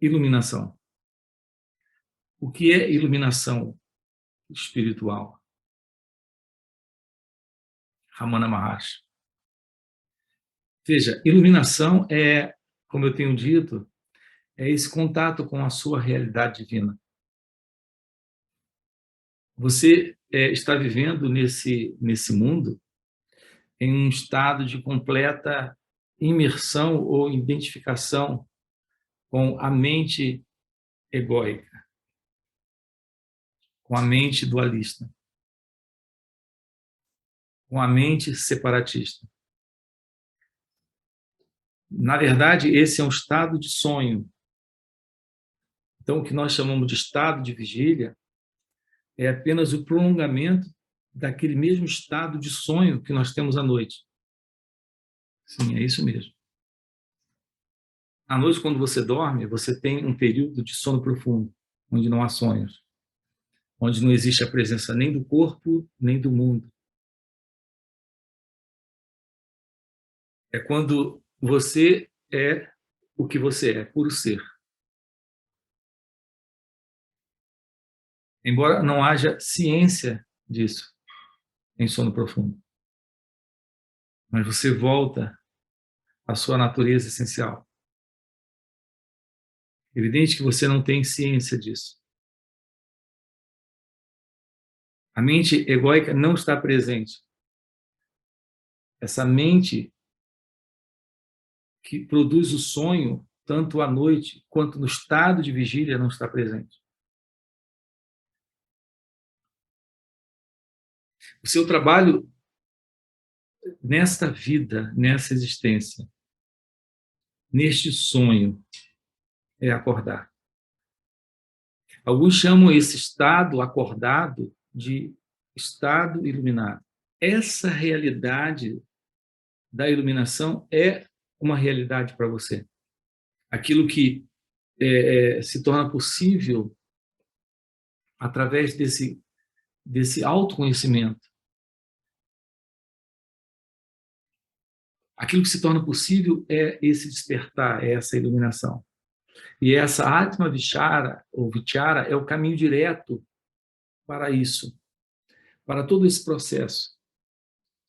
Iluminação. O que é iluminação espiritual? Ramana Maharshi. Veja, iluminação é, como eu tenho dito, é esse contato com a sua realidade divina. Você está vivendo nesse mundo em um estado de completa imersão ou identificação com a mente egóica, com a mente dualista, com a mente separatista. Na verdade, esse é um estado de sonho. Então, o que nós chamamos de estado de vigília é apenas o prolongamento daquele mesmo estado de sonho que nós temos à noite. Sim, é isso mesmo. À noite, quando você dorme, você tem um período de sono profundo, onde não há sonhos, onde não existe a presença nem do corpo, nem do mundo. É quando você é o que você é, puro ser. Embora não haja ciência disso em sono profundo. Mas você volta à sua natureza essencial. Evidente que você não tem ciência disso. A mente egóica não está presente. Essa mente que produz o sonho, tanto à noite quanto no estado de vigília, não está presente. O seu trabalho nesta vida, nessa existência, neste sonho, é acordar. Alguns chamam esse estado acordado de estado iluminado. Essa realidade da iluminação é uma realidade para você. Aquilo que se torna possível através desse autoconhecimento. Aquilo que se torna possível é esse despertar, é essa iluminação. E essa Atma Vichara, ou Vichara, é o caminho direto para isso, para todo esse processo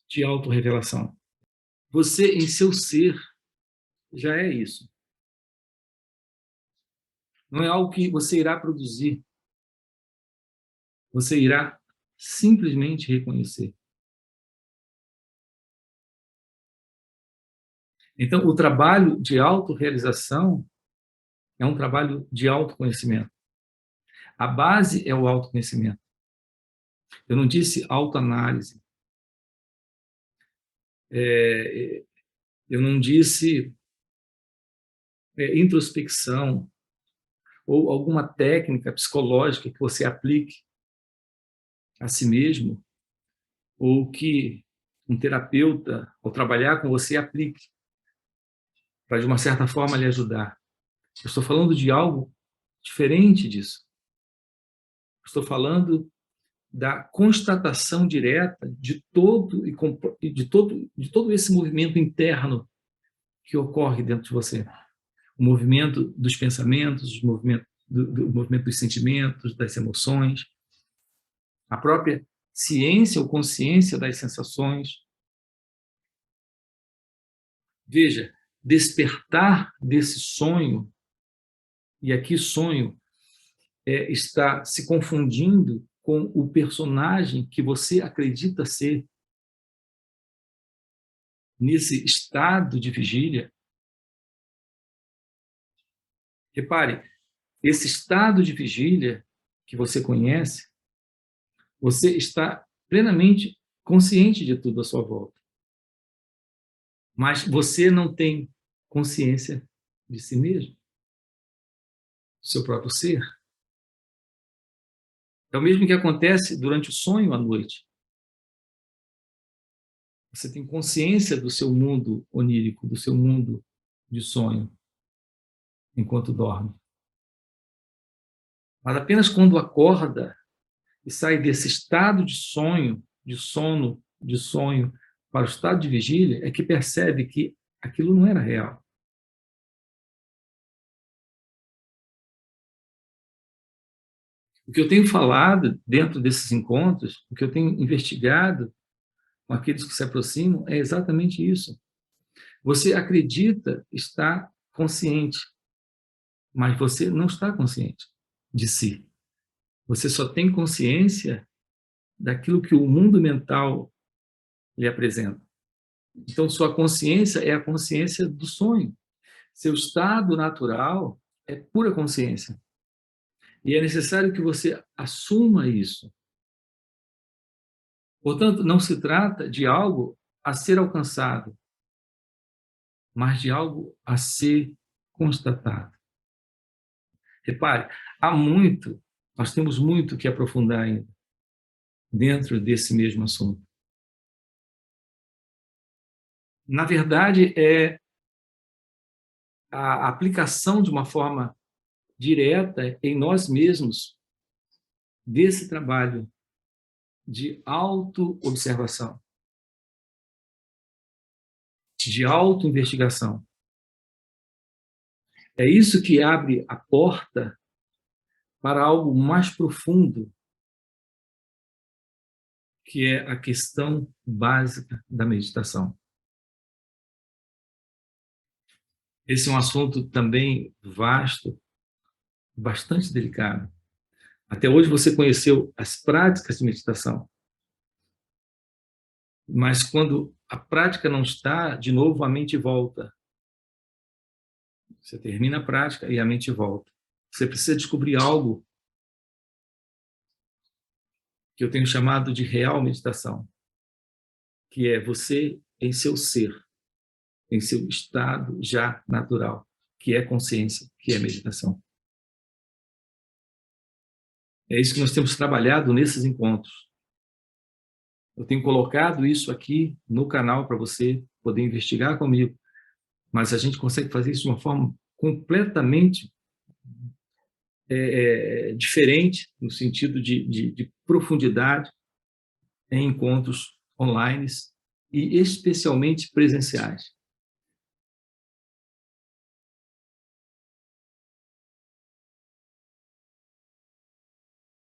de autorrevelação. Você, em seu ser, já é isso. Não é algo que você irá produzir. Você irá simplesmente reconhecer. Então, o trabalho de autorrealização é um trabalho de autoconhecimento. A base é o autoconhecimento. Eu não disse autoanálise. Eu não disse introspecção ou alguma técnica psicológica que você aplique a si mesmo ou que um terapeuta, ao trabalhar com você, aplique para, de uma certa forma, lhe ajudar. Eu estou falando de algo diferente disso. Estou falando da constatação direta de todo esse movimento interno que ocorre dentro de você. O movimento dos pensamentos, o movimento dos sentimentos, das emoções, a própria ciência ou consciência das sensações. Veja, despertar desse sonho, e aqui sonho está se confundindo com o personagem que você acredita ser nesse estado de vigília. Repare, esse estado de vigília que você conhece, você está plenamente consciente de tudo à sua volta. Mas você não tem consciência de si mesmo, do seu próprio ser. É o mesmo que acontece durante o sonho à noite. Você tem consciência do seu mundo onírico, do seu mundo de sonho, enquanto dorme. Mas apenas quando acorda e sai desse estado de sonho, de sono, de sonho, para o estado de vigília, é que percebe que aquilo não era real. O que eu tenho falado dentro desses encontros, o que eu tenho investigado com aqueles que se aproximam, é exatamente isso. Você acredita estar consciente, mas você não está consciente de si. Você só tem consciência daquilo que o mundo mental lhe apresenta. Então, sua consciência é a consciência do sonho. Seu estado natural é pura consciência. E é necessário que você assuma isso. Portanto, não se trata de algo a ser alcançado, mas de algo a ser constatado. Repare, nós temos muito que aprofundar ainda dentro desse mesmo assunto. Na verdade, é a aplicação de uma forma direta em nós mesmos desse trabalho de auto-observação, de auto-investigação. É isso que abre a porta para algo mais profundo, que é a questão básica da meditação. Esse é um assunto também vasto, bastante delicado. Até hoje você conheceu as práticas de meditação, mas quando a prática não está, de novo a mente volta. Você termina a prática e a mente volta. Você precisa descobrir algo que eu tenho chamado de real meditação, que é você em seu ser, em seu estado já natural, que é consciência, que é meditação. É isso que nós temos trabalhado nesses encontros. Eu tenho colocado isso aqui no canal para você poder investigar comigo, mas a gente consegue fazer isso de uma forma completamente diferente, no sentido de profundidade, em encontros online e especialmente presenciais.